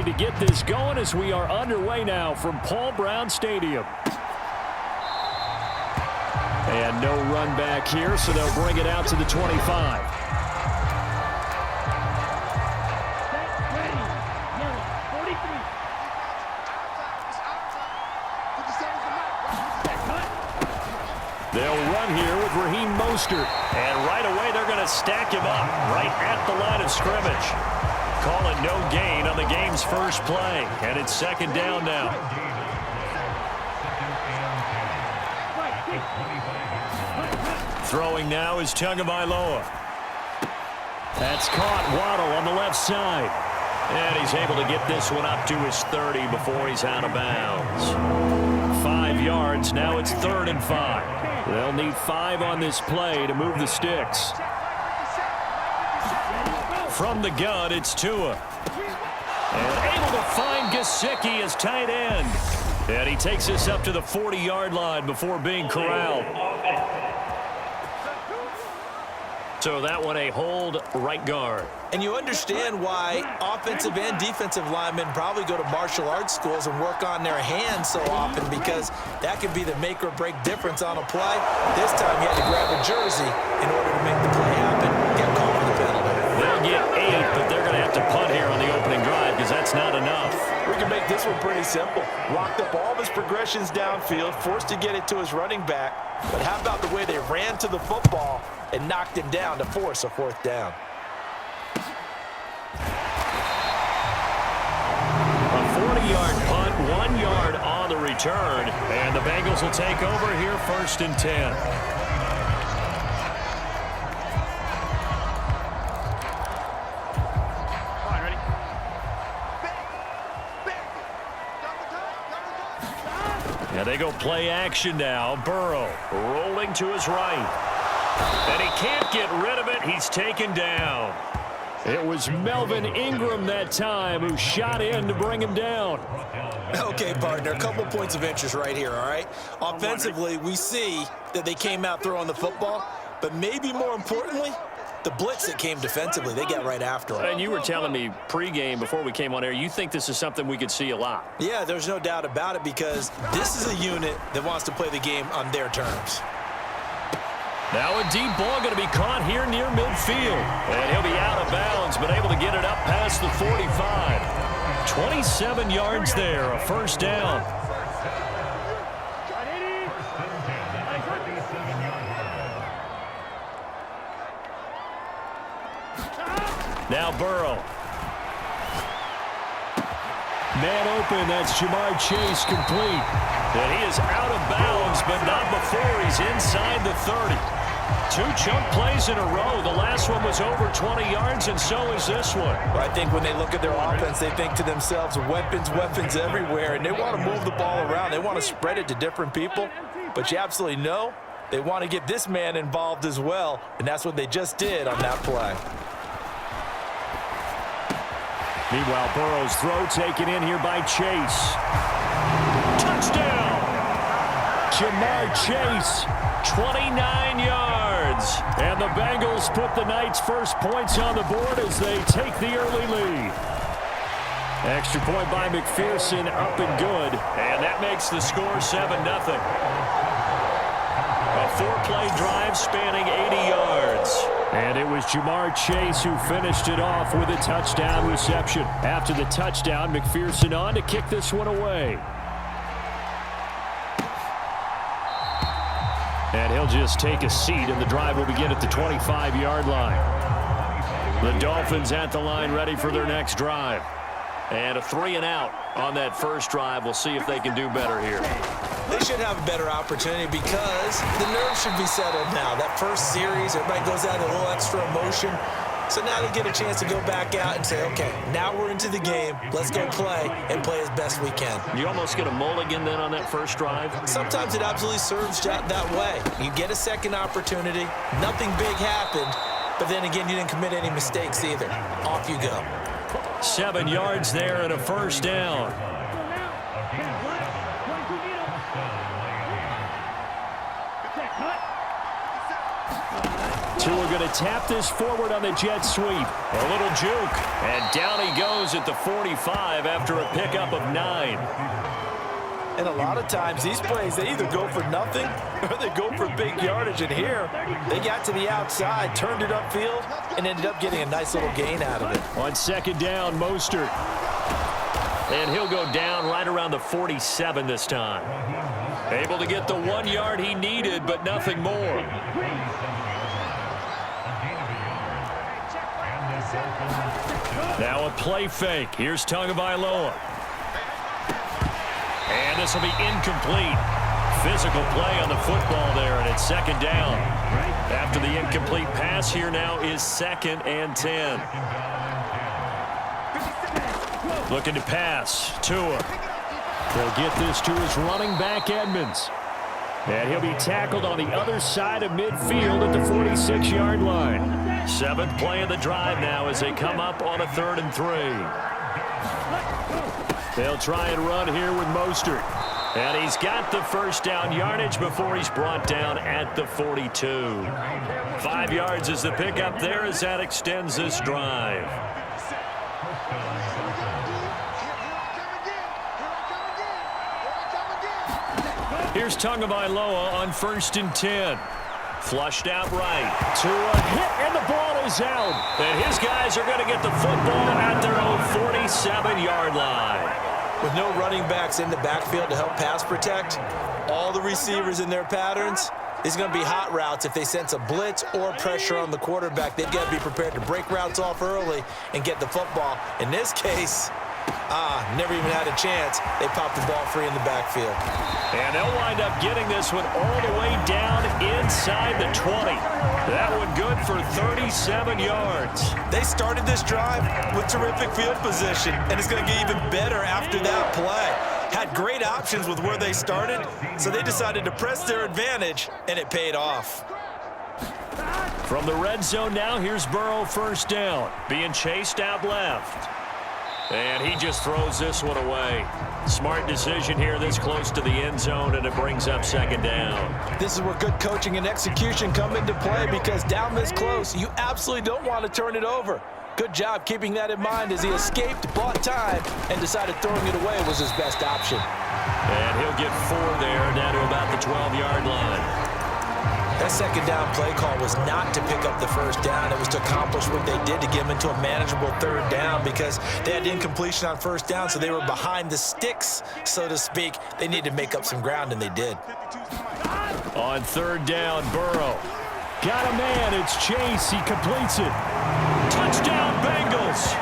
ready to get this going as we are underway now from Paul Brown Stadium. And no run back here, so they'll bring it out to the 25. They'll run here with Raheem Mostert. And right away, they're going to stack him up right at the line of scrimmage. Call it no gain on the game's first play. And it's second down now. Throwing now is Tagovailoa. That's caught. Waddle on the left side. And he's able to get this one up to his 30 before he's out of bounds. 5 yards. Now it's 3rd and 5. They'll need 5 on this play to move the sticks. From the gun, it's Tua. And able to find Gesicki as tight end. And he takes this up to the 40-yard line before being corralled. So that one a hold right guard. And you understand why offensive and defensive linemen probably go to martial arts schools and work on their hands so often, because that can be the make or break difference on a play. This time he had to grab a jersey in order to make the play happen. Get called for the penalty. They'll get 8, but they're going to have to punt here on the opening drive because that's not enough. We can make this one pretty simple. Locked up all of his progressions downfield, forced to get it to his running back. But how about the way they ran to the football and knocked him down to force a 4th down? A 40-yard punt, 1 yard on the return. And the Bengals will take over here 1st and 10. And they go play action now. Burrow rolling to his right. And he can't get rid of it. He's taken down. It was Melvin Ingram that time who shot in to bring him down. Okay, partner, a couple points of interest right here, all right? Offensively, we see that they came out throwing the football, but maybe more importantly, the blitz that came defensively, they got right after him. And you were telling me pregame before we came on air, you think this is something we could see a lot. Yeah, there's no doubt about it, because this is a unit that wants to play the game on their terms. Now a deep ball going to be caught here near midfield. And he'll be out of bounds, but able to get it up past the 45. 27 yards there, a 1st down. Now Burrow. Man open, that's Jamar Chase complete. And he is out of bounds, but not before he's inside the 30. 2 chunk plays in a row. The last one was over 20 yards, and so is this one. I think when they look at their offense, they think to themselves, weapons, weapons everywhere, and they want to move the ball around. They want to spread it to different people, but you absolutely know they want to get this man involved as well, and that's what they just did on that play. Meanwhile, Burrow's throw taken in here by Chase. Touchdown! Jamar Chase, 29 yards. And the Bengals put the night's first points on the board as they take the early lead. Extra point by McPherson, up and good. And that makes the score 7-0. A 4-play drive spanning 80 yards. And it was Jamar Chase who finished it off with a touchdown reception. After the touchdown, McPherson on to kick this one away. And he'll just take a seat, and the drive will begin at the 25-yard line. The Dolphins at the line ready for their next drive. And a 3-and-out on that first drive. We'll see if they can do better here. They should have a better opportunity because the nerves should be settled now. That first series, everybody goes out with a little extra emotion. So now they get a chance to go back out and say, okay, now we're into the game. Let's go play and play as best we can. You almost get a mulligan then on that first drive? Sometimes it absolutely serves that way. You get a second opportunity. Nothing big happened. But then again, you didn't commit any mistakes either. Off you go. 7 yards there and a 1st down. Tua going to tap this forward on the jet sweep. A little juke. And down he goes at the 45 after a pickup of 9. And a lot of times these plays, they either go for nothing or they go for big yardage. And here, they got to the outside, turned it upfield, and ended up getting a nice little gain out of it. On second down, Mostert. And he'll go down right around the 47 this time. Able to get the 1 yard he needed, but nothing more. Now a play fake. Here's Tagovailoa. And this will be incomplete. Physical play on the football there, and it's second down. After the incomplete pass, here now is 2nd and 10. Looking to pass. Tua. They'll get this to his running back, Edmonds. And he'll be tackled on the other side of midfield at the 46-yard line. 7th play of the drive now as they come up on a 3rd and 3. They'll try and run here with Mostert. And he's got the first down yardage before he's brought down at the 42. 5 yards is the pickup there as that extends this drive. Here's Tagovailoa on 1st and 10. Flushed out right. Tua hit, and the ball is out. And his guys are going to get the football at their own 47-yard line. With no running backs in the backfield to help pass protect, all the receivers in their patterns, it's going to be hot routes. If they sense a blitz or pressure on the quarterback, they've got to be prepared to break routes off early and get the football. In this case, never even had a chance. They popped the ball free in the backfield. And they'll wind up getting this one all the way down inside the 20. That one good for 37 yards. They started this drive with terrific field position, and it's going to get even better after that play. Had great options with where they started, so they decided to press their advantage, and it paid off. From the red zone now, here's Burrow, 1st down. Being chased out left. And he just throws this one away. Smart decision here this close to the end zone, and it brings up 2nd down. This is where good coaching and execution come into play, because down this close, you absolutely don't want to turn it over. Good job keeping that in mind as he escaped, bought time, and decided throwing it away was his best option. And he'll get 4 there, down to about the 12-yard line. That 2nd down play call was not to pick up the 1st down. It was to accomplish what they did to get them into a manageable 3rd down, because they had incompletion on 1st down, so they were behind the sticks, so to speak. They needed to make up some ground, and they did. On 3rd down, Burrow. Got a man. It's Chase. He completes it. Touchdown, Bengals.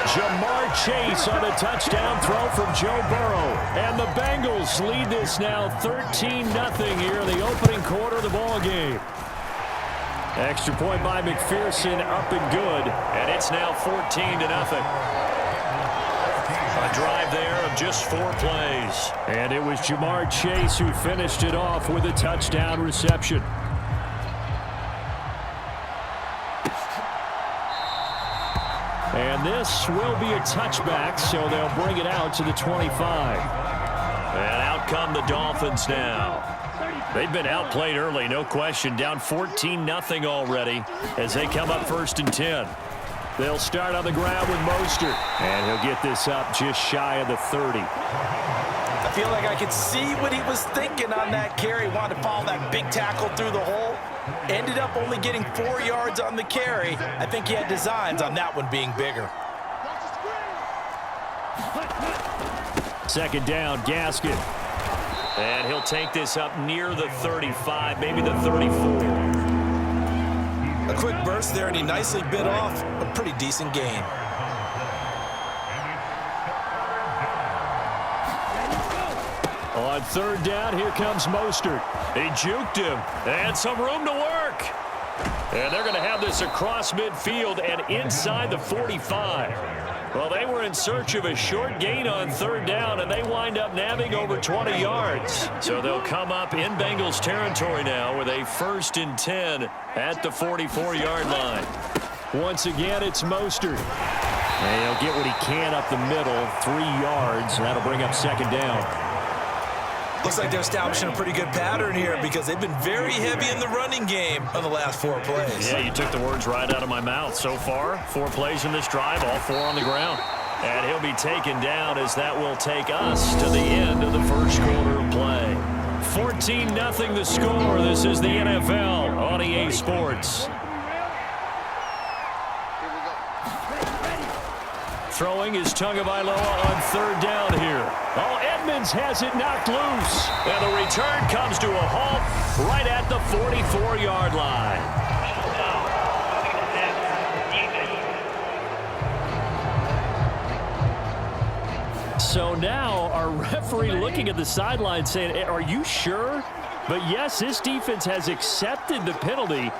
Jamar Chase on a touchdown throw from Joe Burrow. And the Bengals lead this now 13-0 here in the opening quarter of the ball game. Extra point by McPherson, up and good. And it's now 14-0. A drive there of just 4 plays. And it was Jamar Chase who finished it off with a touchdown reception. And this will be a touchback, so they'll bring it out to the 25. And out come the Dolphins now. They've been outplayed early, no question. Down 14-0 already as they come up 1st and 10. They'll start on the ground with Mostert. And he'll get this up just shy of the 30. I feel like I could see what he was thinking on that carry. Wanted to follow that big tackle through the hole. Ended up only getting 4 yards on the carry. I think he had designs on that one being bigger. 2nd down, Gaskin. And he'll take this up near the 35, maybe the 34. A quick burst there, and he nicely bit off a pretty decent gain. On 3rd down, here comes Mostert. He juked him, and some room to work. And they're going to have this across midfield and inside the 45. Well, they were in search of a short gain on 3rd down, and they wind up nabbing over 20 yards. So they'll come up in Bengals territory now with a 1st and 10 at the 44-yard line. Once again, it's Mostert. And he'll get what he can up the middle, 3 yards, and that'll bring up 2nd down. Looks like they're establishing a pretty good pattern here because they've been very heavy in the running game on the last 4 plays. Yeah, you took the words right out of my mouth. So far, 4 plays in this drive, all 4 on the ground. And he'll be taken down as that will take us to the end of the first quarter of play. 14-0 the score. This is the NFL on EA Sports. Throwing is Tagovailoa on 3rd down here. Oh, Edmonds has it knocked loose. And the return comes to a halt right at the 44-yard line. So now our referee looking at the sideline saying, are you sure? But yes, this defense has accepted the penalty.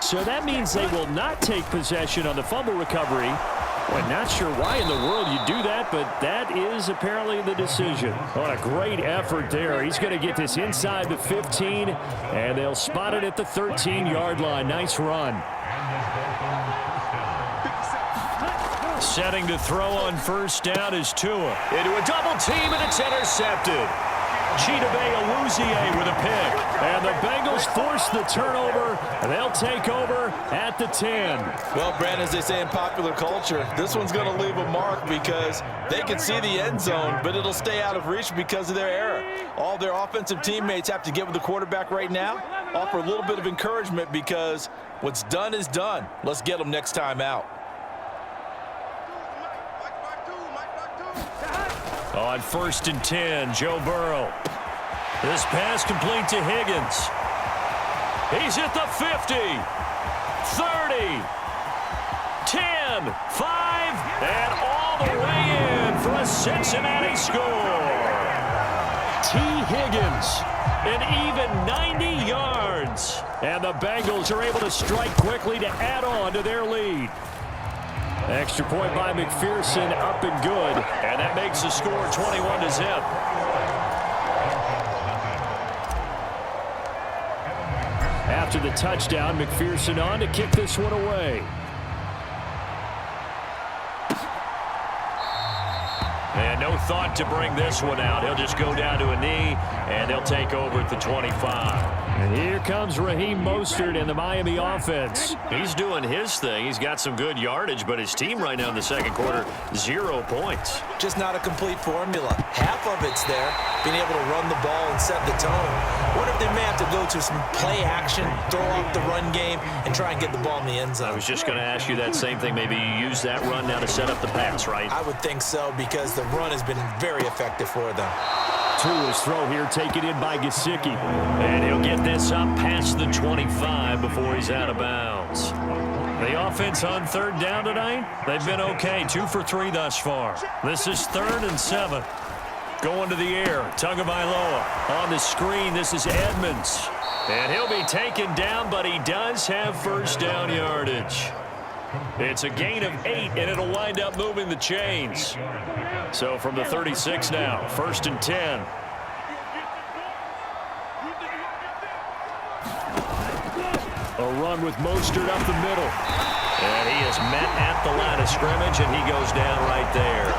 So that means they will not take possession on the fumble recovery. I'm not sure why in the world you do that, but that is apparently the decision. What a great effort there. He's going to get this inside the 15, and they'll spot it at the 13-yard line. Nice run. Setting to throw on 1st down is Tua. Into a double team, and it's intercepted. Chidobe Awuzie with a pick. And the Bengals force the turnover, and they'll take over at the 10. Well, Brandon, as they say in popular culture, this one's going to leave a mark because they can see the end zone, but it'll stay out of reach because of their error. All their offensive teammates have to get with the quarterback right now, offer a little bit of encouragement because what's done is done. Let's get them next time out. On 1st and 10, Joe Burrow. This pass complete to Higgins. He's at the 50, 30, 10, 5, and all the way in for a Cincinnati score. T. Higgins, an even 90 yards. And the Bengals are able to strike quickly to add on to their lead. Extra point by McPherson, up and good. And that makes the score 21-0. After the touchdown, McPherson on to kick this one away. And no thought to bring this one out. He'll just go down to a knee, and they'll take over at the 25. And here comes Raheem Mostert and the Miami offense. He's doing his thing. He's got some good yardage, but his team right now in the second quarter, 0 points. Just not a complete formula. Half of it's there, being able to run the ball and set the tone. What if they may have to go to some play action, throw off the run game, and try and get the ball in the end zone? I was just going to ask you that same thing. Maybe you use that run now to set up the pass, right? I would think so because the run has been very effective for them. Tua's throw here taken in by Gesicki. And he'll get this up past the 25 before he's out of bounds. The offense on 3rd down tonight, they've been okay. 2 for 3 thus far. This is 3rd and 7. Going to the air, Tagovailoa on the screen. This is Edmonds. And he'll be taken down, but he does have 1st down yardage. It's a gain of 8, and it'll wind up moving the chains. So from the 36 now, 1st and 10. A run with Mostert up the middle. And he is met at the line of scrimmage, and he goes down right there.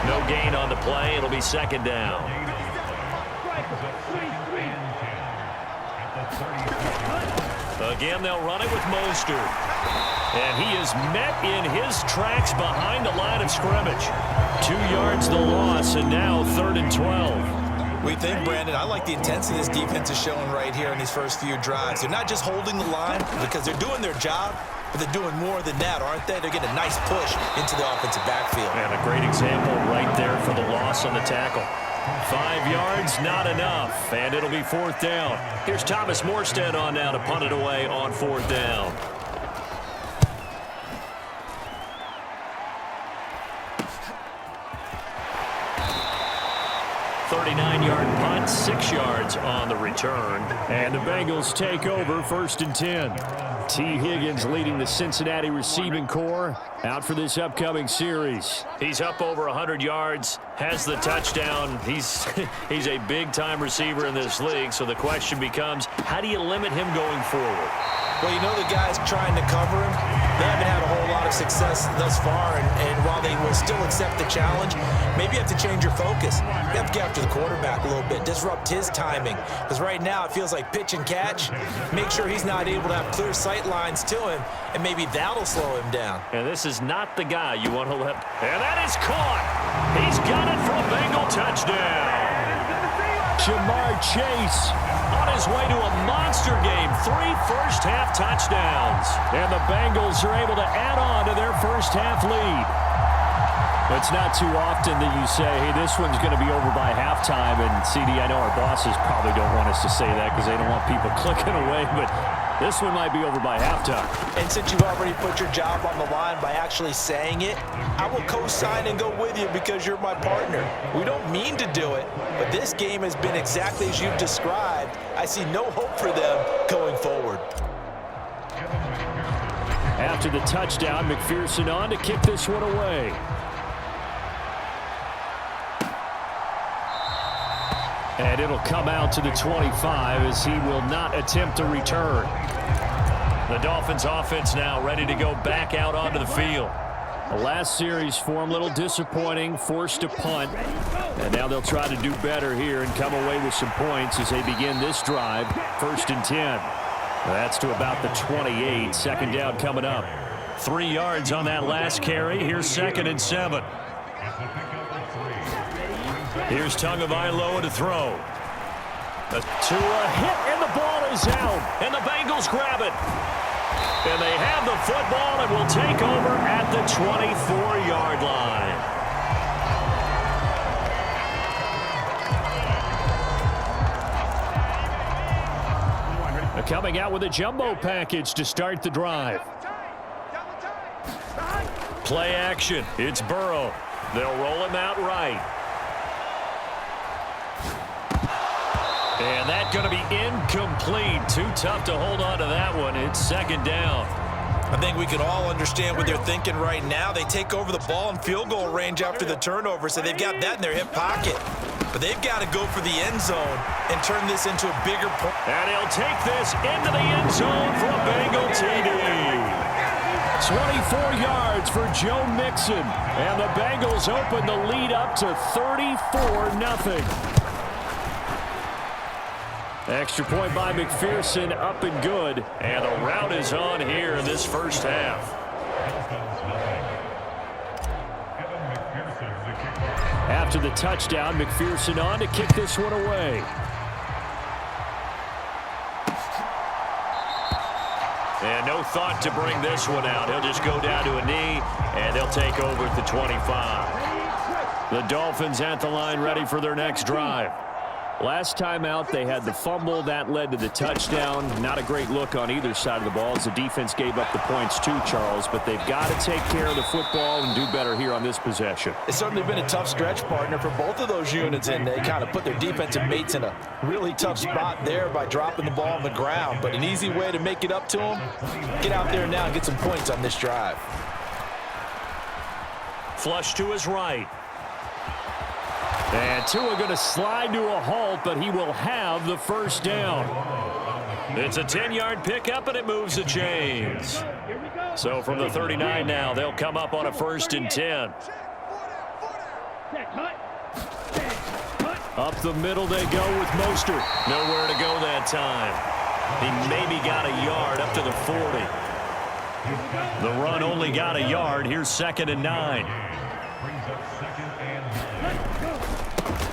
No gain on the play. It'll be 2nd down. Again, they'll run it with Mostert. And he is met in his tracks behind the line of scrimmage. 2 yards the loss, and now 3rd and 12. We think, Brandon, I like the intensity this defense is showing right here in these first few drives. They're not just holding the line because they're doing their job, but they're doing more than that, aren't they? They're getting a nice push into the offensive backfield. And a great example right there for the loss on the tackle. 5 yards, not enough, and it'll be 4th down. Here's Thomas Morstead on now to punt it away on 4th down. 39-yard punt, 6 yards on the return. And the Bengals take over 1st and 10. T. Higgins leading the Cincinnati receiving corps out for this upcoming series. He's up over 100 yards, has the touchdown. He's a big-time receiver in this league, so the question becomes, how do you limit him going forward? Well, you know the guy's trying to cover him. They haven't had a whole lot of success thus far, and while they will still accept the challenge, maybe you have to change your focus. You have to get after the quarterback a little bit, disrupt his timing, because right now it feels like pitch and catch. Make sure he's not able to have clear sight lines to him, and maybe that'll slow him down. And this is not the guy you want to let. And that is caught. He's got it for a Bengal touchdown. Jamar Chase on his way to a monster game. 3 first-half touchdowns. And the Bengals are able to add on to their first-half lead. It's not too often that you say, hey, this one's going to be over by halftime. And, CD, I know our bosses probably don't want us to say that because they don't want people clicking away. But this one might be over by halftime. And since you've already put your job on the line by actually saying it, I will co-sign and go with you because you're my partner. We don't mean to do it, but this game has been exactly as you've described. I see no hope for them going forward. After the touchdown, McPherson on to kick this one away. And it'll come out to the 25 as he will not attempt a return. The Dolphins offense now ready to go back out onto the field. The last series for him, a little disappointing, forced to punt. And now they'll try to do better here and come away with some points as they begin this drive. 1st and 10. That's to about the 28. Second down coming up. 3 yards on that last carry. Here's 2nd and 7. Here's Tagovailoa to throw. To a hit, and the ball is out. And the Bengals grab it. And they have the football and will take over at the 24-yard line. Coming out with a jumbo package to start the drive. Play action. It's Burrow. They'll roll him out right. And that's going to be incomplete. Too tough to hold on to that one. It's 2nd down. I think we can all understand what they're thinking right now. They take over the ball in field goal range after the turnover, so they've got that in their hip pocket. But they've got to go for the end zone and turn this into a bigger point. And he'll take this into the end zone for a Bengal TD. 24 yards for Joe Mixon. And the Bengals open the lead up to 34-0. Extra point by McPherson, up and good. And the route is on here in this first half. After the touchdown, McPherson on to kick this one away. And no thought to bring this one out. He'll just go down to a knee, and they'll take over at the 25. The Dolphins at the line ready for their next drive. Last time out, they had the fumble. That led to the touchdown. Not a great look on either side of the ball as the defense gave up the points too, Charles. But they've got to take care of the football and do better here on this possession. It's certainly been a tough stretch, partner, for both of those units, and they kind of put their defensive mates in a really tough spot there by dropping the ball on the ground. But an easy way to make it up to them, get out there now and get some points on this drive. Flush to his right. And Tua going to slide to a halt, but he will have the first down. It's a 10-yard pickup, and it moves the chains. So from the 39 now, they'll come up on a 1st and 10. Up the middle they go with Mostert. Nowhere to go that time. He maybe got a yard up to the 40. The run only got a yard. Here's 2nd and 9.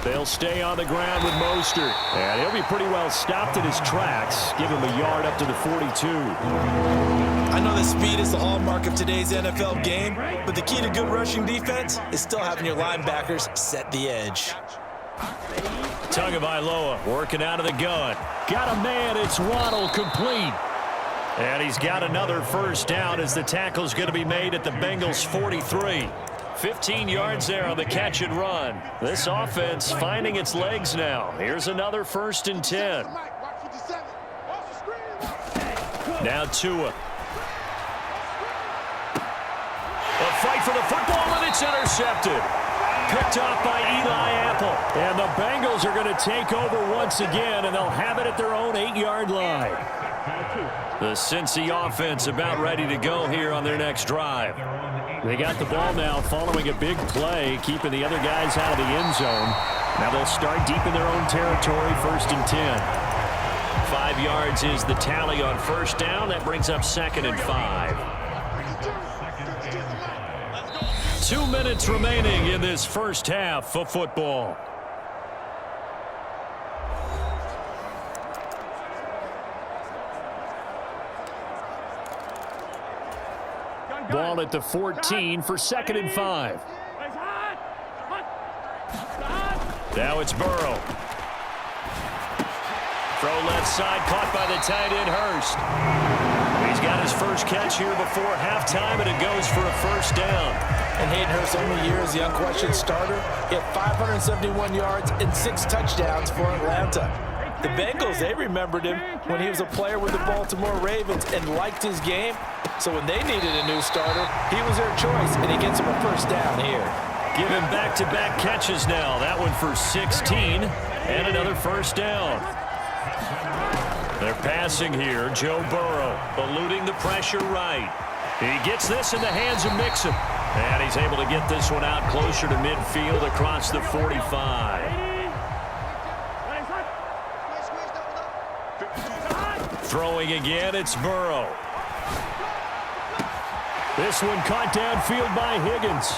They'll stay on the ground with Mostert. And he'll be pretty well stopped in his tracks. Give him a yard up to the 42. I know that speed is the hallmark of today's NFL game, but the key to good rushing defense is still having your linebackers set the edge. Tagovailoa working out of the gun. Got a man. It's Waddle, complete. And he's got another first down as the tackle's going to be made at the Bengals' 43. 15 yards there on the catch and run. This offense finding its legs now. Here's another 1st and 10. Now Tua. A fight for the football, and it's intercepted. Picked off by Eli Apple. And the Bengals are going to take over once again, and they'll have it at their own 8-yard line. The Cincy offense about ready to go here on their next drive. They got the ball now following a big play, keeping the other guys out of the end zone. Now they'll start deep in their own territory, 1st and 10. 5 yards is the tally on first down. That brings up 2nd and 5. 2 minutes remaining in this first half of football. Ball at the 14 for 2nd and 5. Now it's Burrow. Throw left side, caught by the tight end Hurst. He's got his first catch here before halftime, and it goes for a first down. And Hayden Hurst, only year as the unquestioned starter, he had 571 yards and 6 touchdowns for Atlanta. The Bengals, they remembered him when he was a player with the Baltimore Ravens and liked his game. So when they needed a new starter, he was their choice, and he gets him a first down here. Give him back-to-back catches now. That one for 16, and another first down. They're passing here. Joe Burrow eluding the pressure right. He gets this in the hands of Mixon. And he's able to get this one out closer to midfield across the 45. Throwing again, it's Burrow. This one caught downfield by Higgins.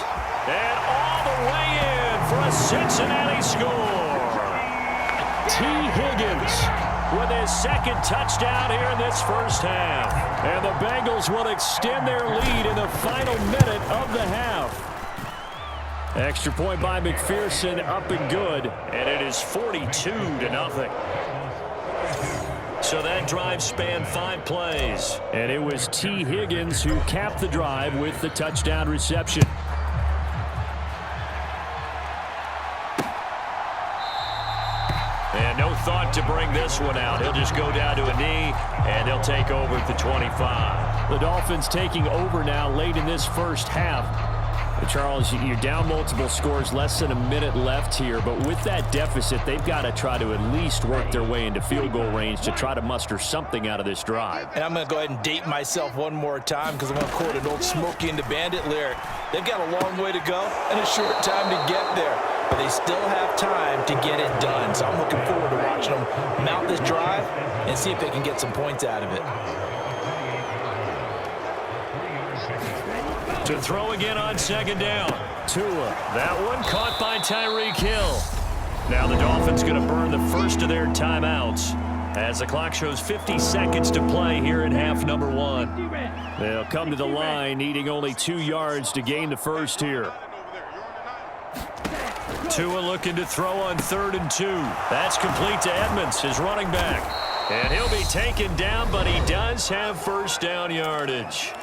And all the way in for a Cincinnati score. T. Higgins with his 2nd touchdown here in this first half. And the Bengals will extend their lead in the final minute of the half. Extra point by McPherson, up and good. And it is 42-0. So that drive spanned 5 plays. And it was T. Higgins who capped the drive with the touchdown reception. And no thought to bring this one out. He'll just go down to a knee, and they'll take over at the 25. The Dolphins taking over now late in this first half. Charles, you're down multiple scores, less than a minute left here, but with that deficit, they've got to try to at least work their way into field goal range to try to muster something out of this drive. And I'm going to go ahead and date myself one more time because I'm going to quote an old Smokey and the Bandit lyric. They've got a long way to go and a short time to get there, but they still have time to get it done. So I'm looking forward to watching them mount this drive and see if they can get some points out of it. To throw again on 2nd down. Tua. That one caught by Tyreek Hill. Now the Dolphins going to burn the first of their timeouts as the clock shows 50 seconds to play here in half number 1. They'll come to the line needing only 2 yards to gain the first here. Tua looking to throw on 3rd and 2. That's complete to Edmonds, his running back. And he'll be taken down, but he does have first down yardage.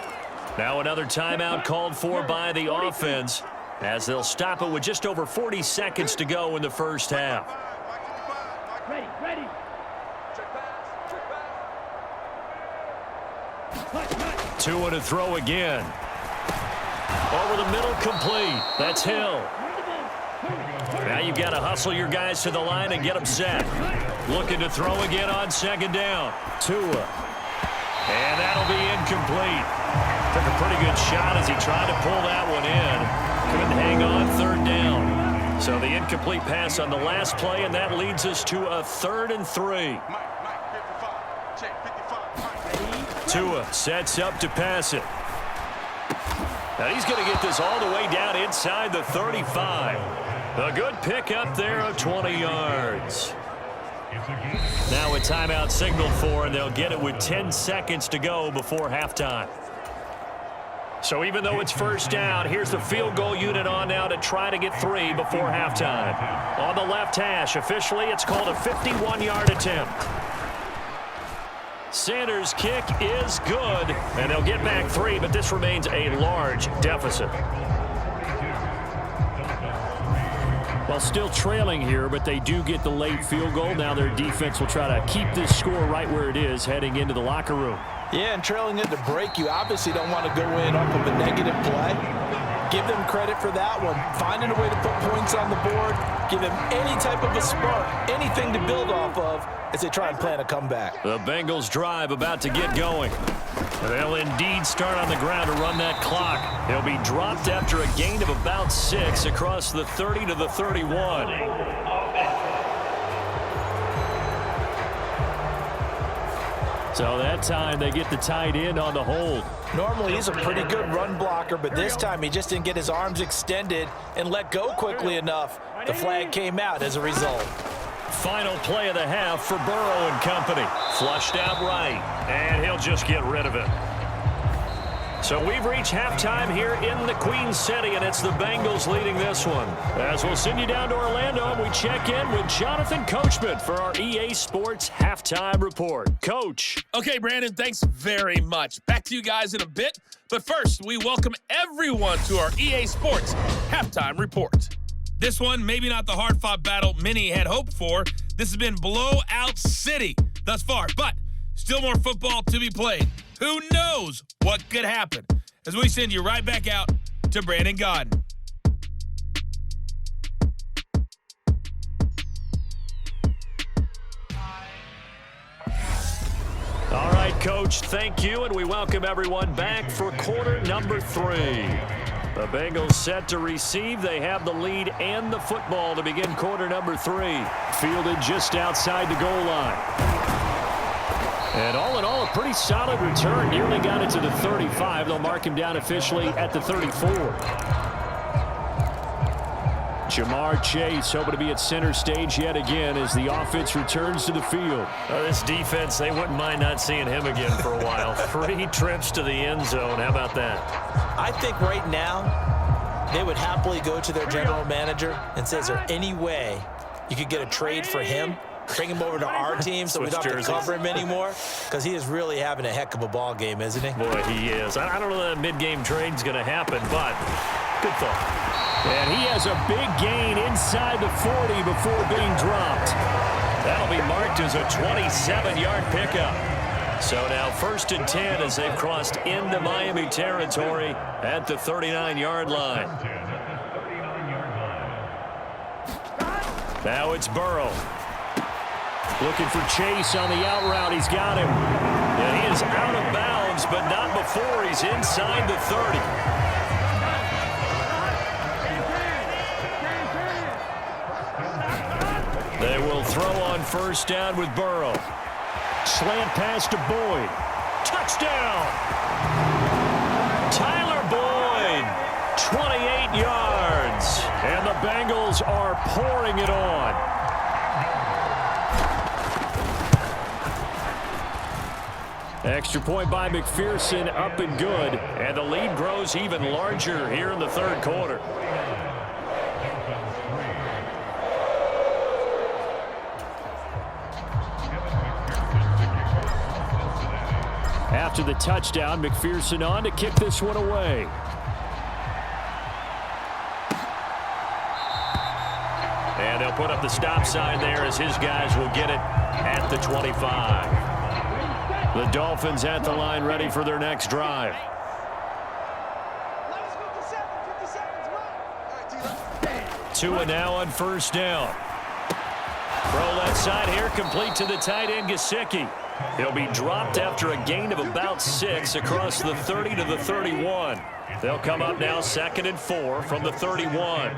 Now another timeout called for by the offense as they'll stop it with just over 40 seconds to go in the first half. Ready. Tua to throw again. Over the middle, complete. That's Hill. Now you've got to hustle your guys to the line and get them set. Looking to throw again on 2nd down. Tua. And that'll be incomplete. Took a pretty good shot as he tried to pull that one in. Couldn't hang on 3rd down. So the incomplete pass on the last play, and that leads us to a 3rd and 3. Tua sets up to pass it. Now he's going to get this all the way down inside the 35. A good pickup there of 20 yards. Now a timeout signaled for, and they'll get it with 10 seconds to go before halftime. So even though it's first down, here's the field goal unit on now to try to get 3 before halftime. On the left hash, officially it's called a 51-yard attempt. Sanders' kick is good, and they'll get back 3, but this remains a large deficit. Well, still trailing here, but they do get the late field goal. Now their defense will try to keep this score right where it is heading into the locker room. Yeah, and trailing at the break, you obviously don't want to go in off of a negative play. give them credit for that one. Finding a way to put points on the board, give them any type of a spark, anything to build off of as they try and plan a comeback. The Bengals drive about to get going. They'll indeed start on the ground to run that clock. He'll be dropped after a gain of about 6 across the 30 to the 31. So that time they get the tight end on the hold. Normally he's a pretty good run blocker, but this time he just didn't get his arms extended and let go quickly enough. The flag came out as a result. Final play of the half for Burrow and company. Flushed out right, and he'll just get rid of it. So we've reached halftime here in the Queen City, and it's the Bengals leading this one. As we'll send you down to Orlando, and we check in with Jonathan Coachman for our EA Sports Halftime Report. Coach. Okay, Brandon, thanks very much. Back to you guys in a bit. But first, we welcome everyone to our EA Sports Halftime Report. This one, maybe not the hard-fought battle many had hoped for. This has been blowout city thus far, but still more football to be played. Who knows what could happen? As we send you right back out to Brandon Godden. All right, Coach, thank you, and we welcome everyone back for quarter number 3. The Bengals set to receive. They have the lead and the football to begin quarter number 3. Fielded just outside the goal line. And all in all, a pretty solid return. Nearly got it to the 35. They'll mark him down officially at the 34. Jamar Chase hoping to be at center stage yet again as the offense returns to the field. This defense, they wouldn't mind not seeing him again for a while. 3 trips to the end zone. How about that? I think right now they would happily go to their general manager and say, is there any way you could get a trade for him? Bring him over to our team so we don't have to cover him anymore, because he is really having a heck of a ball game, isn't he? Boy, he is. I don't know that mid-game trade's going to happen, but good thought. And he has a big gain inside the 40 before being dropped. That'll be marked as a 27-yard pickup. So now 1st and 10 as they've crossed into Miami territory at the 39-yard line. Now it's Burrow. Looking for Chase on the out route. He's got him. And he is out of bounds, but not before he's inside the 30. They will throw on 1st down with Burrow. Slant pass to Boyd. Touchdown! Tyler Boyd, 28 yards. And the Bengals are pouring it on. Extra point by McPherson, up and good. And the lead grows even larger here in the 3rd quarter. After the touchdown, McPherson on to kick this one away. And they'll put up the stop sign there as his guys will get it at the 25. The Dolphins at the line ready for their next drive. 2 and now on 1st down. Throw left side here, complete to the tight end, Gesicki. He'll be dropped after a gain of about 6 across the 30 to the 31. They'll come up now 2nd and 4 from the 31.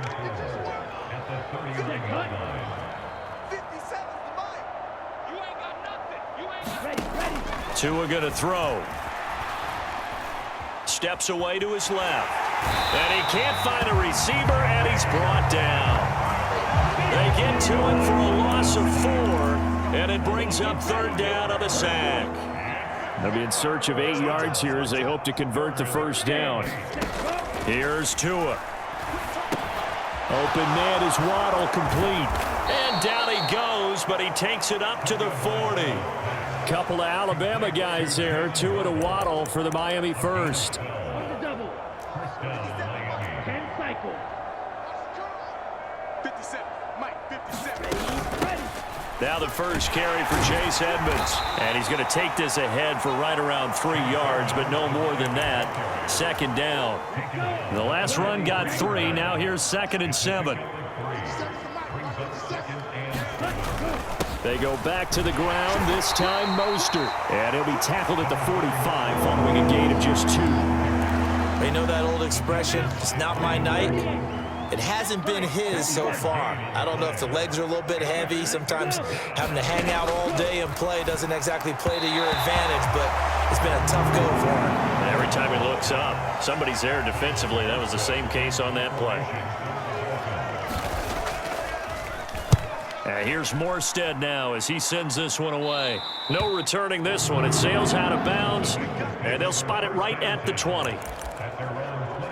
Tua gonna throw. Steps away to his left. And he can't find a receiver, and he's brought down. They get to him for a loss of 4, and it brings up 3rd down on the sack. They'll be in search of 8 yards here as they hope to convert the 1st down. Here's Tua. Open man is Waddle, complete. And down he goes, but he takes it up to the 40. Couple of Alabama guys there, Tua to Waddle for the Miami first. Double. 10 cycle. 57. Mike, 57. Now the first carry for Chase Edmonds. And he's going to take this ahead for right around 3 yards, but no more than that. Second down. The last run got 3. Now here's 2nd and 7. They go back to the ground, this time Mostert. And he'll be tackled at the 45 following a gain of just 2. They know that old expression, it's not my night. It hasn't been his so far. I don't know if the legs are a little bit heavy. Sometimes having to hang out all day and play doesn't exactly play to your advantage, but it's been a tough go for him. And every time he looks up, somebody's there defensively. That was the same case on that play. And here's Morstead now as he sends this one away. No returning this one. It sails out of bounds, and they'll spot it right at the 20.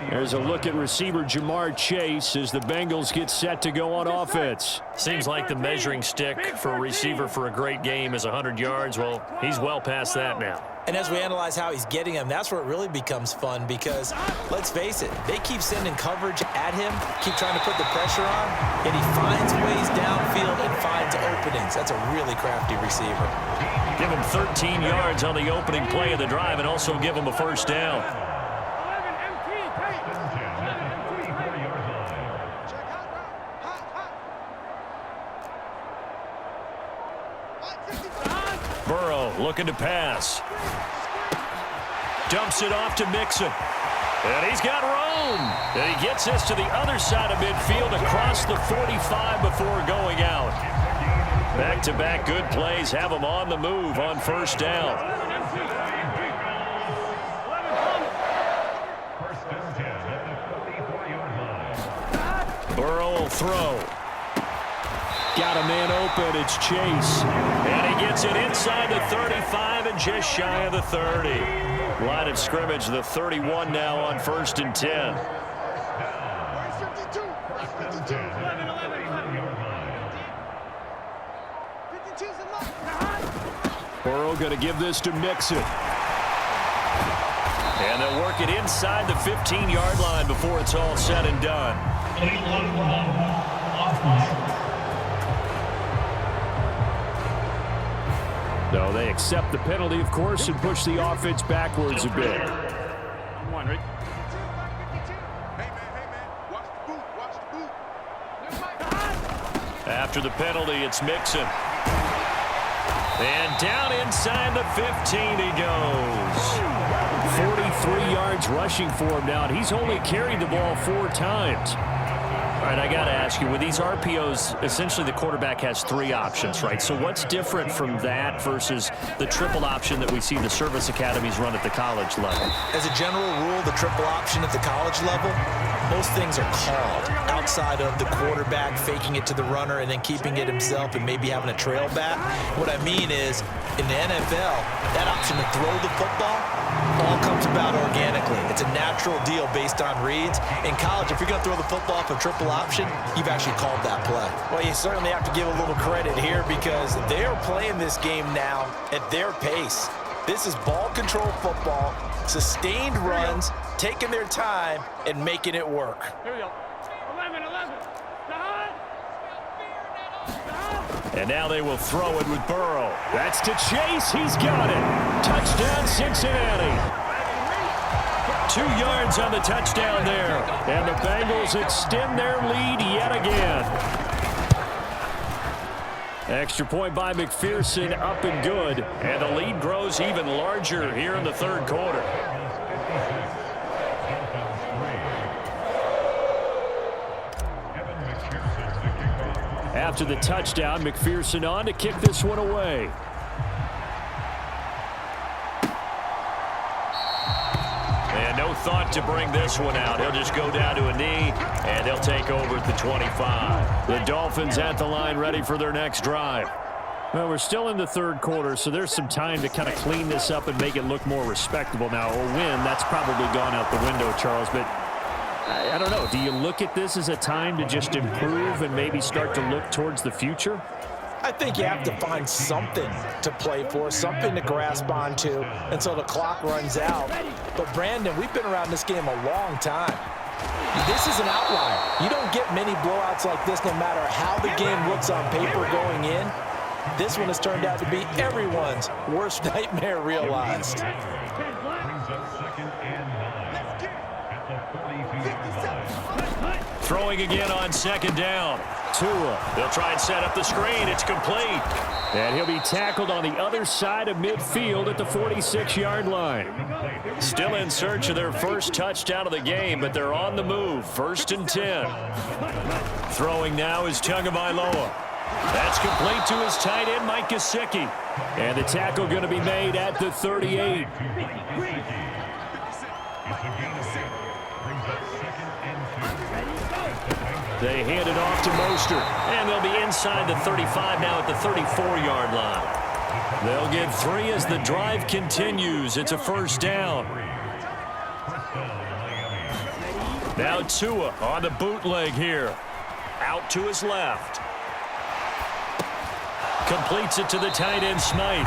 There's a look at receiver Jamar Chase as the Bengals get set to go on offense. Seems like the measuring stick for a receiver for a great game is 100 yards. Well, he's well past that now. And as we analyze how he's getting them, that's where it really becomes fun because, let's face it, they keep sending coverage at him, keep trying to put the pressure on, and he finds ways downfield and finds openings. That's a really crafty receiver. Give him 13 yards on the opening play of the drive and also give him a first down. Burrow looking to pass. Dumps it off to Mixon. And he's got room. And he gets this to the other side of midfield across the 45 before going out. Back-to-back good plays have him on the move on first down. Burrow will throw. Got a man open. It's Chase. And he gets it inside the 35 and just shy of the 30. Line of scrimmage, the 31 now on 1st and 10. Burrow going to give this to Mixon. And they'll work it inside the 15-yard line before it's all said and done. No, they accept the penalty, of course, and push the offense backwards a bit. After the penalty, it's Mixon. And down inside the 15 he goes. 43 yards rushing for him now, and he's only carried the ball 4 times. All right, I got to ask you, with these RPOs, essentially the quarterback has 3 options, right? So what's different from that versus the triple option that we see the service academies run at the college level? As a general rule, the triple option at the college level, most things are called outside of the quarterback faking it to the runner and then keeping it himself and maybe having a trail back. What I mean is, in the NFL, that option to throw the football all comes about organically. It's a natural deal based on reads. In college, if you're going to throw the football off a triple option, you've actually called that play. Well, you certainly have to give a little credit here because they are playing this game now at their pace. This is ball control football, sustained runs, taking their time, and making it work. Here we go. 11. And now they will throw it with Burrow. That's to Chase. He's got it. Touchdown, Cincinnati. 2 yards on the touchdown there. And the Bengals extend their lead yet again. Extra point by McPherson, up and good. And the lead grows even larger here in the 3rd quarter. After the touchdown, McPherson on to kick this one away. And no thought to bring this one out. He'll just go down to a knee, and they'll take over at the 25. The Dolphins at the line ready for their next drive. Well, we're still in the 3rd quarter, so there's some time to kind of clean this up and make it look more respectable now. A win, that's probably gone out the window, Charles, but I don't know. Do you look at this as a time to just improve and maybe start to look towards the future? I think you have to find something to play for, something to grasp onto until the clock runs out. But, Brandon, we've been around this game a long time. This is an outlier. You don't get many blowouts like this no matter how the game looks on paper going in. this one has turned out to be everyone's worst nightmare realized. Brings up 2nd and 9 at the 42-yard line. Throwing again on 2nd down. Tua. They'll try and set up the screen. It's complete. And he'll be tackled on the other side of midfield at the 46-yard line. Still in search of their first touchdown of the game, but they're on the move. 1st and 10. Throwing now is Tagovailoa. That's complete to his tight end, Mike Gesicki. And the tackle going to be made at the 38. They hand it off to Mostert, and they'll be inside the 35 now at the 34-yard line. They'll get 3 as the drive continues. It's a 1st down. Now Tua on the bootleg here. Out to his left. Completes it to the tight end, Smythe.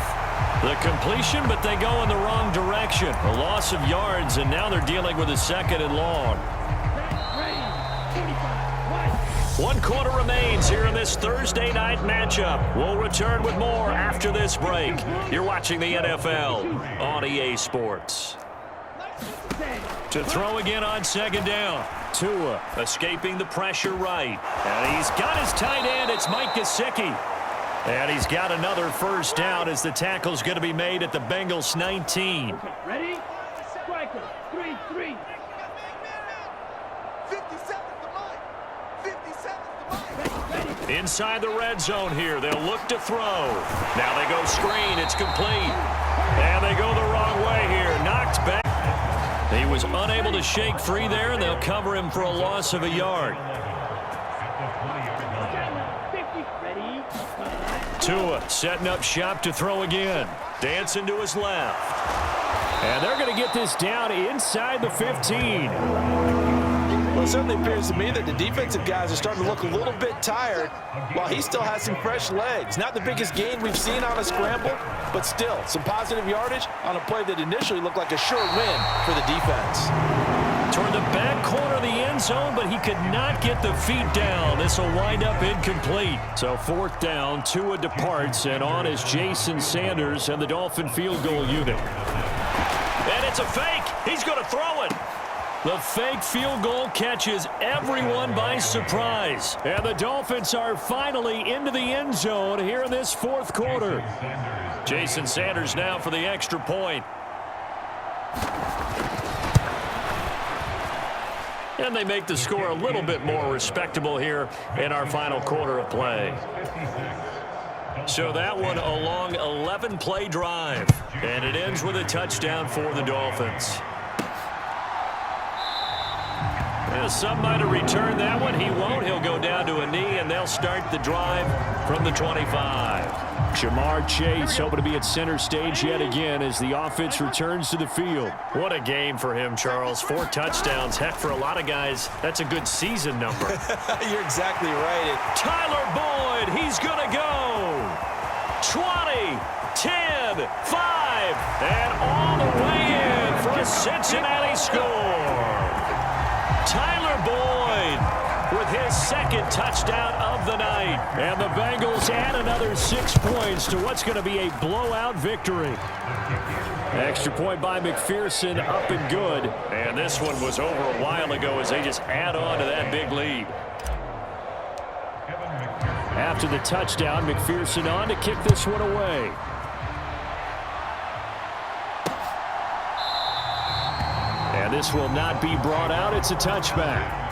The completion, but they go in the wrong direction. A loss of yards, and now they're dealing with a 2nd and long. 1 quarter remains here in this Thursday night matchup. We'll return with more after this break. You're watching the NFL on EA Sports. To throw again on 2nd down. Tua escaping the pressure right. And he's got his tight end. It's Mike Gesicki. And he's got another 1st down as the tackle's going to be made at the Bengals 19. Ready? Striker, 3-3. Inside the red zone here. They'll look to throw. Now they go screen. It's complete. And they go the wrong way here. Knocked back. He was unable to shake free there, and they'll cover him for a loss of a yard. Tua setting up shop to throw again. Dancing to his left. And they're going to get this down inside the 15. Well, it certainly appears to me that the defensive guys are starting to look a little bit tired while he still has some fresh legs. Not the biggest gain we've seen on a scramble, but still some positive yardage on a play that initially looked like a sure win for the defense. Toward the back corner of the end zone, but he could not get the feet down. This will wind up incomplete. So 4th down, Tua departs, and on is Jason Sanders and the Dolphin field goal unit. And it's a fake. He's going to throw it. The fake field goal catches everyone by surprise. And the Dolphins are finally into the end zone here in this 4th quarter. Jason Sanders now for the extra point. And they make the score a little bit more respectable here in our final quarter of play. So that one a long 11-play drive. And it ends with a touchdown for the Dolphins. Yeah, some might have returned that one. He won't. He'll go down to a knee, and they'll start the drive from the 25. Jamar Chase hoping to be at center stage yet again as the offense returns to the field. What a game for him, Charles. 4 touchdowns. Heck, for a lot of guys, that's a good season number. You're exactly right. Tyler Boyd, he's going to go. 20, 10, 5, and all the way in for a Cincinnati score. Tyler Boyd with his 2nd touchdown of the night. And the Bengals add another 6 points to what's going to be a blowout victory. Extra point by McPherson, up and good. And this one was over a while ago as they just add on to that big lead. After the touchdown, McPherson on to kick this one away. And this will not be brought out. It's a touchback.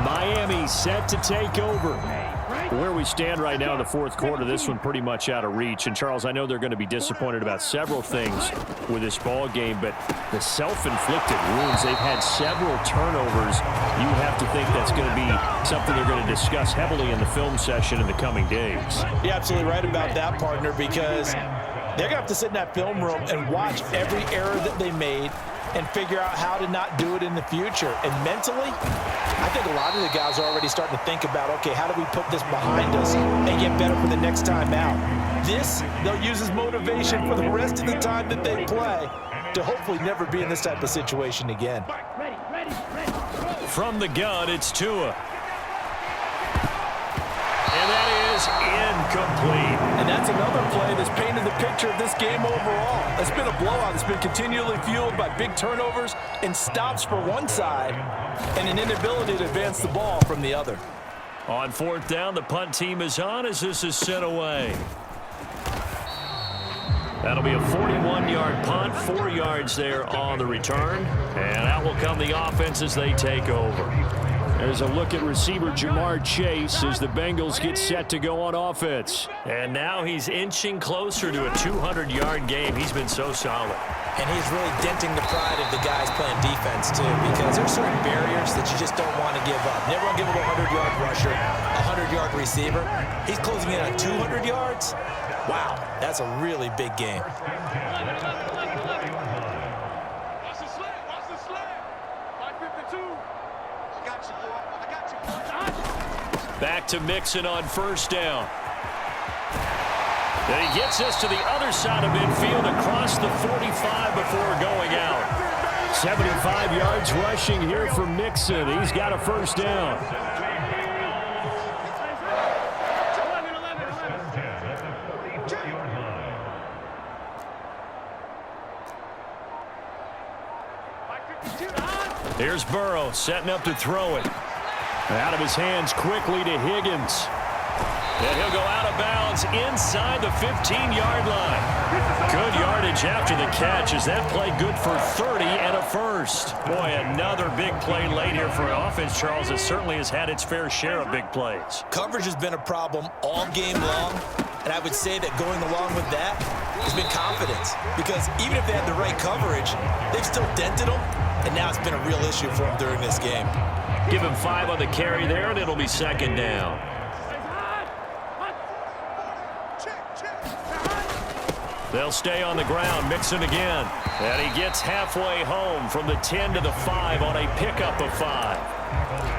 Miami set to take over. Where we stand right now in the 4th quarter, this one pretty much out of reach. And, Charles, I know they're going to be disappointed about several things with this ball game, but the self-inflicted wounds, they've had several turnovers. You have to think that's going to be something they're going to discuss heavily in the film session in the coming days. You're absolutely right about that, partner, because they're going to have to sit in that film room and watch every error that they made and figure out how to not do it in the future. And mentally, I think a lot of the guys are already starting to think about, okay, how do we put this behind us and get better for the next time out? This, they'll use as motivation for the rest of the time that they play to hopefully never be in this type of situation again. From the gun, it's Tua. And that is incomplete. And that's another play that's painted the picture of this game overall. It's been a blowout. It's been continually fueled by big turnovers and stops for one side and an inability to advance the ball from the other. On fourth down, the punt team is on as this is sent away. That'll be a 41-yard punt, 4 yards there on the return. And out will come the offense as they take over. There's a look at receiver Jamar Chase as the Bengals get set to go on offense. And now he's inching closer to a 200-yard game. He's been so solid. And he's really denting the pride of the guys playing defense, too, because there's certain barriers that you just don't want to give up. Never want to give up a 100-yard rusher, a 100-yard receiver. He's closing in on 200 yards. Wow, that's a really big game. Back to Mixon on first down. And he gets us to the other side of midfield across the 45 before going out. 75 yards rushing here for Mixon. He's got a first down. Here's Burrow setting up to throw it. Out of his hands quickly to Higgins. And he'll go out of bounds inside the 15-yard line. Good yardage after the catch. Is that play good for 30 and a first? Boy, another big play late here for an offense, Charles, that certainly has had its fair share of big plays. Coverage has been a problem all game long, and I would say that going along with that has been confidence. Because even if they had the right coverage, they've still dented them, and now it's been a real issue for them during this game. Give him 5 on the carry there, and it'll be second down. They'll stay on the ground, Mixon again. And he gets halfway home from the 10 to the 5 on a pickup of 5.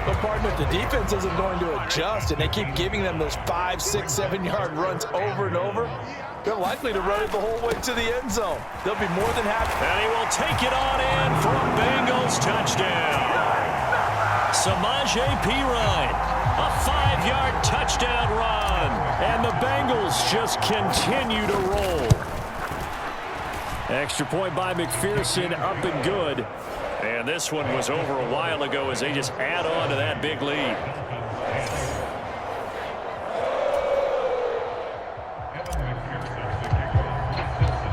But, partner, if the defense isn't going to adjust and they keep giving them those 5, 6, 7-yard runs over and over, they're likely to run it the whole way to the end zone. They'll be more than happy. And he will take it on in for a Bengals touchdown. Samaje Perine, a 5-yard touchdown run. And the Bengals just continue to roll. Extra point by McPherson, up and good. And this one was over a while ago as they just add on to that big lead.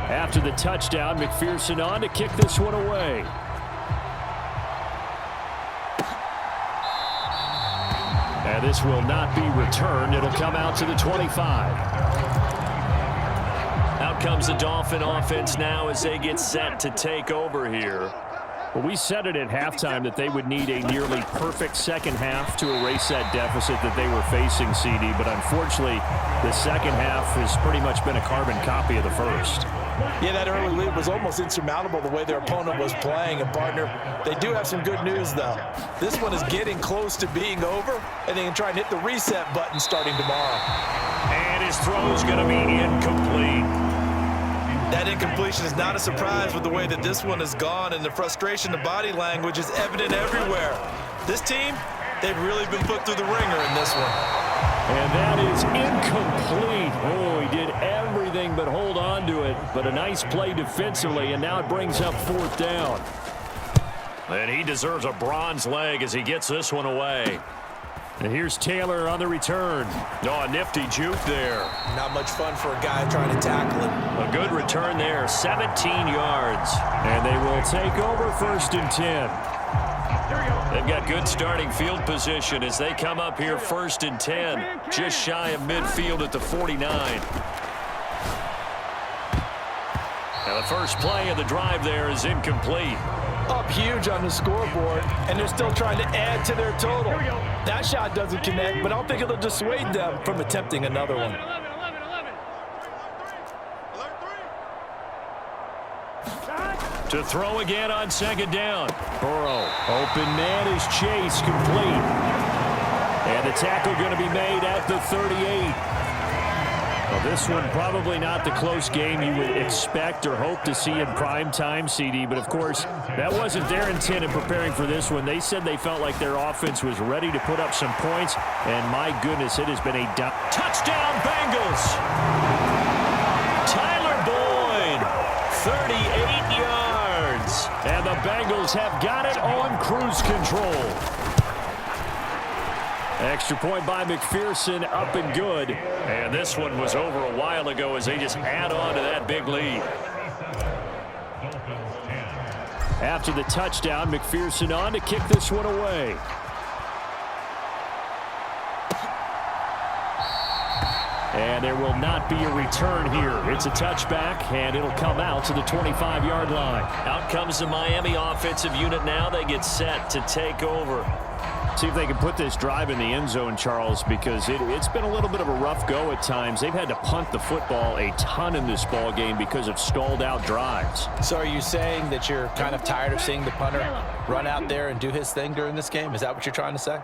After the touchdown, McPherson on to kick this one away. And this will not be returned. It'll come out to the 25. Out comes the Dolphin offense now as they get set to take over here. Well, we said it at halftime that they would need a nearly perfect second half to erase that deficit that they were facing, CD. But unfortunately, the second half has pretty much been a carbon copy of the first. Yeah, that early lead was almost insurmountable the way their opponent was playing. And, partner, they do have some good news, though. This one is getting close to being over, and they can try and hit the reset button starting tomorrow. And his throw is going to be incomplete. That incompletion is not a surprise with the way that this one has gone, and the frustration, the body language is evident everywhere. This team, they've really been put through the ringer in this one. And that is incomplete. Oh, he did everything but hold on to it. But a nice play defensively, and now it brings up fourth down. And he deserves a bronze leg as he gets this one away. And here's Taylor on the return. Oh, a nifty juke there. Not much fun for a guy trying to tackle him. A good return there, 17 yards. And they will take over first and 10. They've got good starting field position as they come up here first and 10. Just shy of midfield at the 49. Now the first play of the drive there is incomplete. Up huge on the scoreboard, and they're still trying to add to their total. That shot doesn't connect, but I don't think it'll dissuade them from attempting another one. To throw again on second down. Burrow, open man is Chase, complete. And the tackle going to be made at the 38. Well, this one probably not the close game you would expect or hope to see in prime time, CD. But, of course, that wasn't their intent in preparing for this one. They said they felt like their offense was ready to put up some points. And, my goodness, it has been a touchdown, Bengals! Tyler Boyd, 38 yards. And the Bengals have got it on cruise control. Extra point by McPherson, up and good. And this one was over a while ago as they just add on to that big lead. After the touchdown, McPherson on to kick this one away. And there will not be a return here. It's a touchback, and it'll come out to the 25-yard line. Out comes the Miami offensive unit now. They get set to take over. See if they can put this drive in the end zone, Charles, because it's been a little bit of a rough go at times. They've had to punt the football a ton in this ball game because of stalled-out drives. So are you saying that you're kind of tired of seeing the punter run out there and do his thing during this game? Is that what you're trying to say?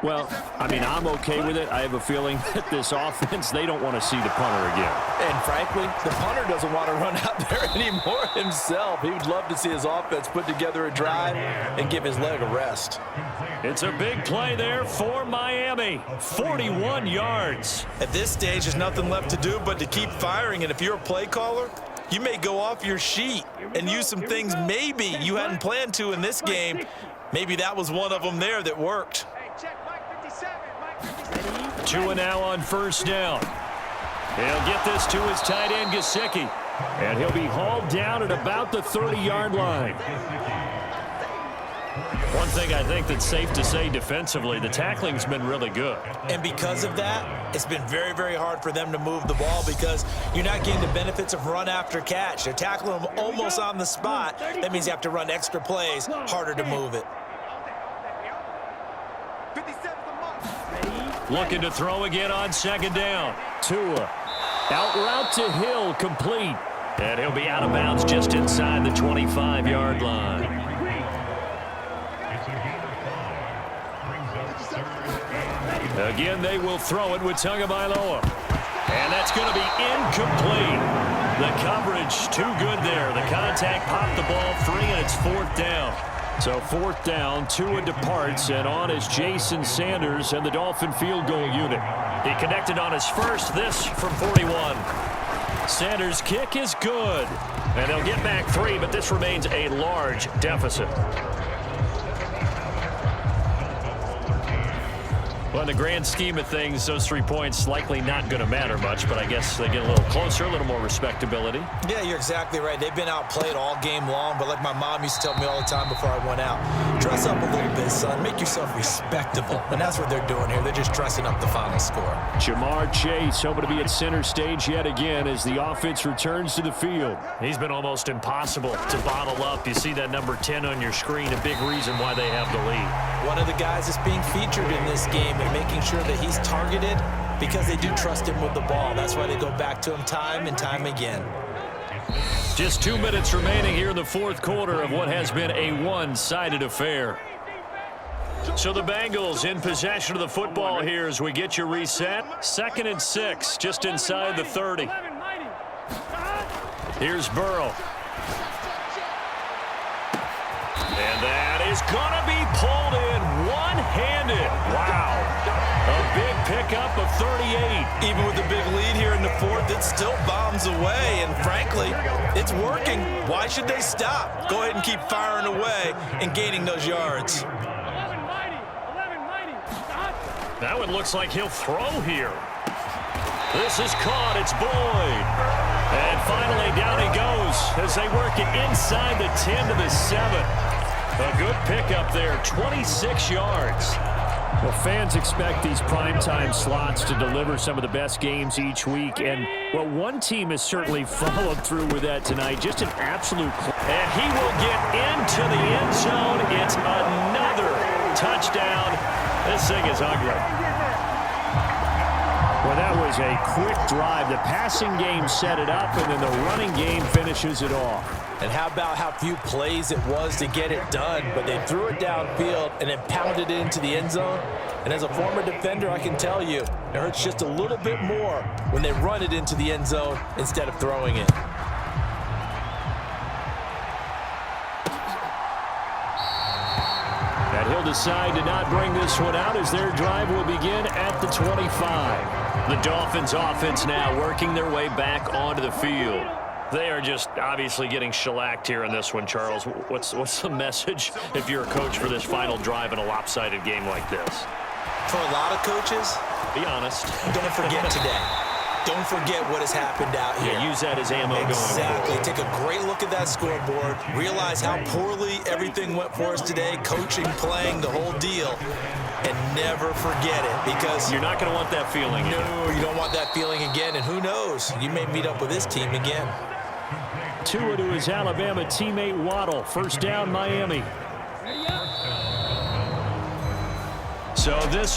Well, I mean, I'm okay with it. I have a feeling that this offense, they don't want to see the punter again. And frankly, the punter doesn't want to run out there anymore himself. He would love to see his offense put together a drive and give his leg a rest. It's a big play there for Miami. 41 yards. At this stage, there's nothing left to do but to keep firing. And if you're a play caller, you may go off your sheet and use some things maybe you hadn't planned to in this game. Maybe that was one of them there that worked. Tua now on first down. He'll get this to his tight end, Gesicki. And he'll be hauled down at about the 30-yard line. One thing I think that's safe to say defensively, the tackling's been really good. And because of that, it's been very, very hard for them to move the ball because you're not getting the benefits of run after catch. They're tackling them almost on the spot. That means you have to run extra plays, harder to move it. Looking to throw again on second down. Tua, out route to Hill, complete. And he'll be out of bounds just inside the 25-yard line. Again, they will throw it with Tagovailoa. And that's going to be incomplete. The coverage too good there. The contact popped the ball free, and it's fourth down. So fourth down, Tua departs, and on is Jason Sanders and the Dolphin field goal unit. He connected on his first, this from 41. Sanders' kick is good. And they'll get back 3, but this remains a large deficit. Well, in the grand scheme of things, those 3 points likely not going to matter much, but I guess they get a little closer, a little more respectability. Yeah, you're exactly right. They've been outplayed all game long, but like my mom used to tell me all the time before I went out, dress up a little bit, son. Make yourself respectable. And that's what they're doing here. They're just dressing up the final score. Jamar Chase hoping to be at center stage yet again as the offense returns to the field. He's been almost impossible to bottle up. You see that number 10 on your screen, a big reason why they have the lead. One of the guys that's being featured in this game and making sure that he's targeted because they do trust him with the ball. That's why they go back to him time and time again. Just 2 minutes remaining here in the fourth quarter of what has been a one-sided affair. So the Bengals in possession of the football here as we get you reset. 2nd and 6, just inside the 30. Here's Burrow. And that is going to be pulled in one-handed. Wow. A big pickup of 38. Even with the big lead here in the fourth, it still bombs away. And frankly, it's working. Why should they stop? Go ahead and keep firing away and gaining those yards. That one looks like he'll throw here. This is caught. It's Boyd. And finally down he goes as they work it inside the 10 to the 7. A good pickup there, 26 yards. Well, fans expect these primetime slots to deliver some of the best games each week. And, well, one team has certainly followed through with that tonight. Just an absolute... And he will get into the end zone. It's another touchdown. This thing is ugly. Well, that was a quick drive. The passing game set it up, and then the running game finishes it off. And how about how few plays it was to get it done, but they threw it downfield and then pounded it into the end zone. And as a former defender, I can tell you, it hurts just a little bit more when they run it into the end zone instead of throwing it. And he'll decide to not bring this one out as their drive will begin at the 25. The Dolphins offense now working their way back onto the field. They are just obviously getting shellacked here in this one, Charles. What's the message if you're a coach for this final drive in a lopsided game like this? For a lot of coaches, Be honest. don't forget today. Don't forget what has happened out here. Yeah, use that as ammo going Exactly. forward. Take a great look at that scoreboard. Realize how poorly everything went for us today. Coaching, playing, the whole deal. And never forget it, because You're not going to want that feeling again. no, you don't want that feeling again. And who knows? You may meet up with this team again. Tua to his Alabama teammate Waddle. First down, Miami. So this